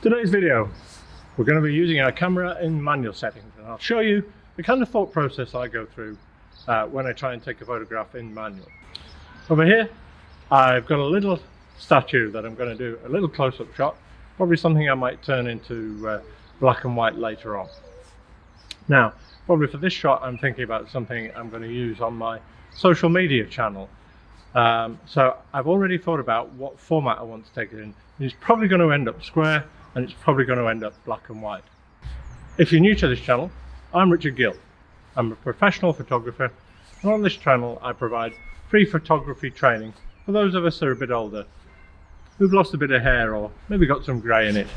Today's video, we're going to be using our camera in manual settings, and I'll show you the kind of thought process I go through when I try and take a photograph in manual. Over here, I've got a little statue that I'm going to do a little close-up shot, probably something I might turn into black and white later on. Now, probably for this shot, I'm thinking about something I'm going to use on my social media channel. So I've already thought about what format I want to take it in. It's probably going to end up square, and it's probably going to end up black and white. If you're new to this channel, I'm Richard Gill. I'm a professional photographer, and on this channel I provide free photography training for those of us that are a bit older, who've lost a bit of hair or maybe got some grey in it.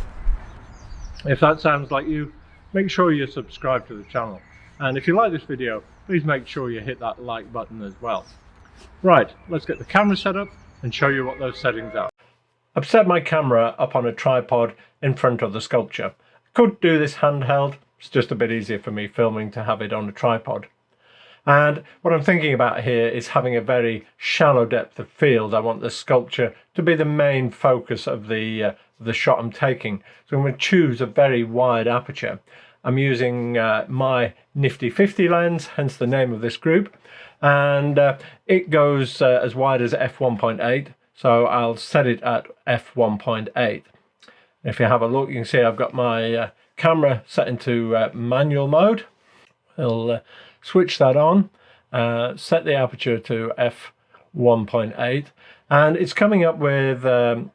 If that sounds like you, make sure you subscribe to the channel. And if you like this video, please make sure you hit that like button as well. Right, let's get the camera set up and show you what those settings are. I've set my camera up on a tripod in front of the sculpture. I could do this handheld, it's just a bit easier for me filming to have it on a tripod. And what I'm thinking about here is having a very shallow depth of field. I want the sculpture to be the main focus of the shot I'm taking. So I'm going to choose a very wide aperture. I'm using my nifty 50 lens, hence the name of this group. And it goes as wide as f1.8. So I'll set it at f1.8. If you have a look, you can see I've got my camera set into manual mode. I'll switch that on, set the aperture to f1.8, and it's coming up with a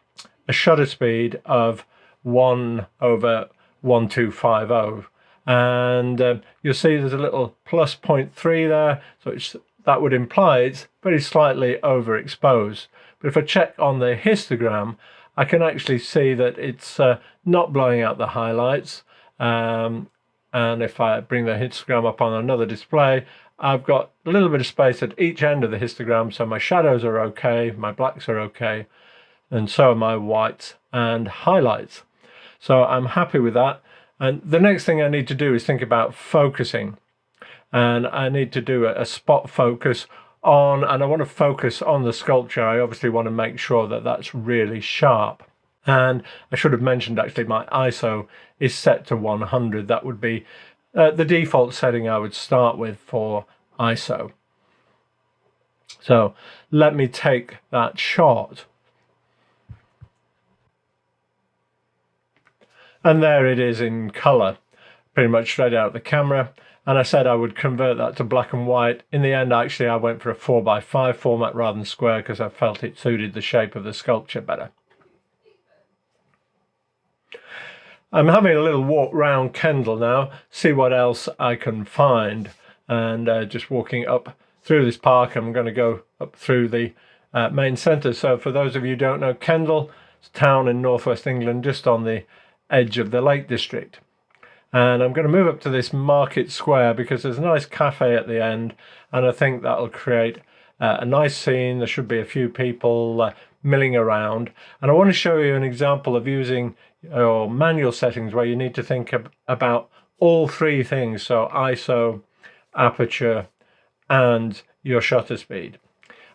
shutter speed of 1/1250. And you'll see there's a little plus 0.3 there, so that would imply it's very slightly overexposed. But if I check on the histogram, I can actually see that it's not blowing out the highlights. And if I bring the histogram up on another display, I've got a little bit of space at each end of the histogram, so my shadows are okay, my blacks are okay, and so are my whites and highlights. So I'm happy with that. And the next thing I need to do is think about focusing. And I need to do a spot focus on, and I want to focus on the sculpture. I obviously want to make sure that that's really sharp. And I should have mentioned actually my ISO is set to 100. That would be the default setting I would start with for ISO. So let me take that shot. And there it is in colour, pretty much straight out of the camera. And I said I would convert that to black and white. In the end, actually, I went for a 4x5 format rather than square because I felt it suited the shape of the sculpture better. I'm having a little walk round Kendal now, see what else I can find. And just walking up through this park, I'm going to go up through the main centre. So for those of you who don't know, Kendal, it's a town in northwest England, just on the edge of the Lake District. And I'm going to move up to this market square because there's a nice cafe at the end, and I think that'll create a nice scene. There should be a few people milling around, and I want to show you an example of using your manual settings where you need to think about all three things, so ISO, aperture, and your shutter speed.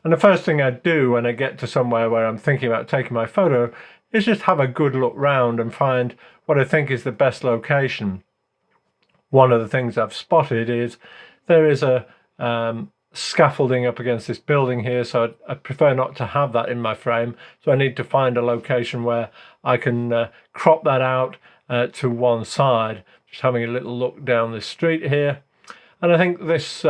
And the first thing I do when I get to somewhere where I'm thinking about taking my photo is just have a good look round and find what I think is the best location. One of the things I've spotted is there is a scaffolding up against this building here, so I prefer not to have that in my frame. So I need to find a location where I can crop that out to one side. Just having a little look down this street here. And I think this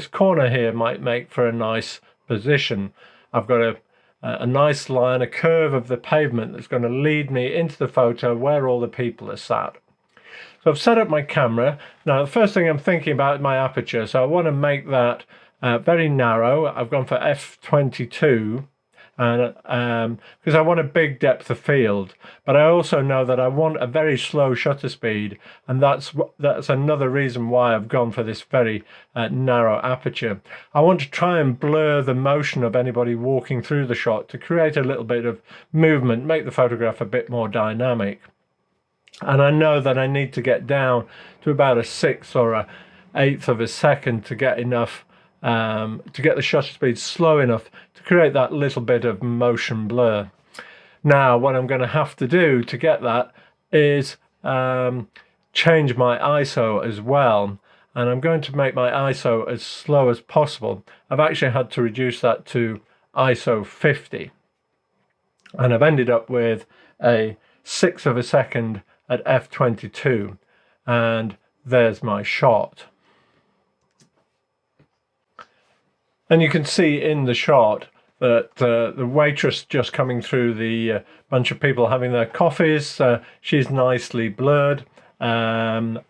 corner here might make for a nice position. I've got a nice line, a curve of the pavement that's going to lead me into the photo where all the people are sat. So I've set up my camera. Now the first thing I'm thinking about is my aperture, so I want to make that very narrow. I've gone for f22 and because I want a big depth of field, but I also know that I want a very slow shutter speed, and that's another reason why I've gone for this very narrow aperture. I want to try and blur the motion of anybody walking through the shot to create a little bit of movement, make the photograph a bit more dynamic. And I know that I need to get down to about a 1/6 or a 1/8 of a second to get enough to get the shutter speed slow enough to create that little bit of motion blur. Now what I'm going to have to do to get that is change my ISO as well. And I'm going to make my ISO as slow as possible. I've actually had to reduce that to ISO 50. And I've ended up with a 1/6 of a second at f22. And there's my shot. And you can see in the shot that the waitress just coming through the bunch of people having their coffees, she's nicely blurred. And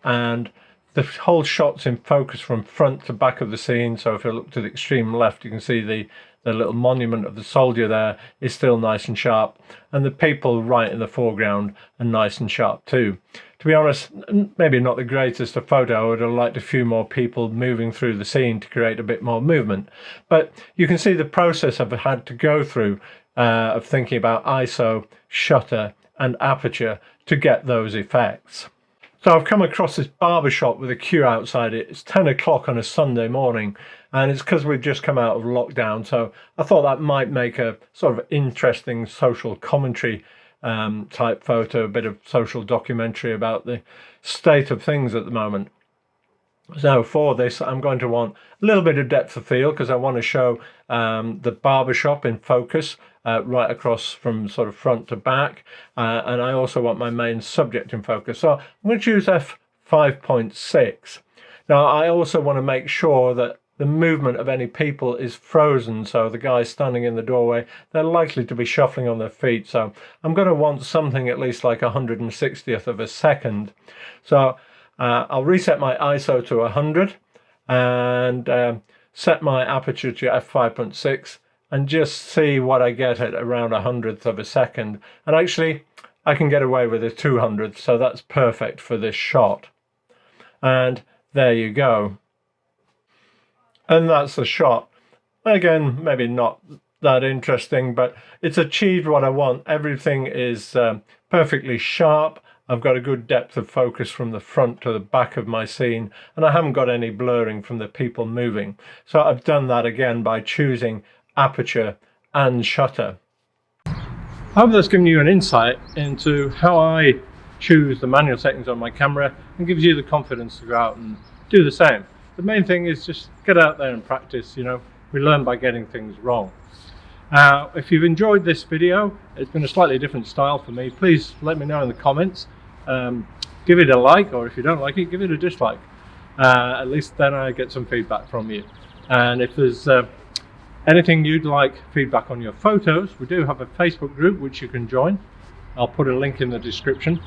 the whole shot's in focus from front to back of the scene. So if you look to the extreme left, you can see the little monument of the soldier there is still nice and sharp. And the people right in the foreground are nice and sharp too. To be honest, maybe not the greatest of photo. I would have liked a few more people moving through the scene to create a bit more movement. But you can see the process I've had to go through of thinking about ISO, shutter and aperture to get those effects. So I've come across this barber shop with a queue outside it. It's 10 o'clock on a Sunday morning, and it's because we've just come out of lockdown. So I thought that might make a sort of interesting social commentary type photo, a bit of social documentary about the state of things at the moment. So for this, I'm going to want a little bit of depth of field because I want to show the barber shop in focus right across from sort of front to back. And I also want my main subject in focus. So I'm going to choose f5.6. Now, I also want to make sure that the movement of any people is frozen. So the guys standing in the doorway, they're likely to be shuffling on their feet. So I'm going to want something at least like 160th of a second. So I'll reset my ISO to 100 and set my aperture to f5.6 and just see what I get at around 100th of a second. And actually, I can get away with a 200th, so that's perfect for this shot. And there you go. And that's the shot. Again, maybe not that interesting, but it's achieved what I want. Everything is perfectly sharp. I've got a good depth of focus from the front to the back of my scene, and I haven't got any blurring from the people moving. So I've done that again by choosing aperture and shutter. I hope that's given you an insight into how I choose the manual settings on my camera and gives you the confidence to go out and do the same. The main thing is just get out there and practice. You know, we learn by getting things wrong. If you've enjoyed this video, it's been a slightly different style for me, please let me know in the comments. Give it a like, or if you don't like it, give it a dislike. At least then I get some feedback from you. And if there's anything you'd like feedback on your photos, we do have a Facebook group which you can join. I'll put a link in the description.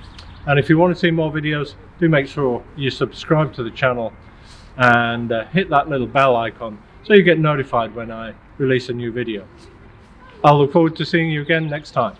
And if you want to see more videos, do make sure you subscribe to the channel and hit that little bell icon so you get notified when I release a new video. I'll look forward to seeing you again next time.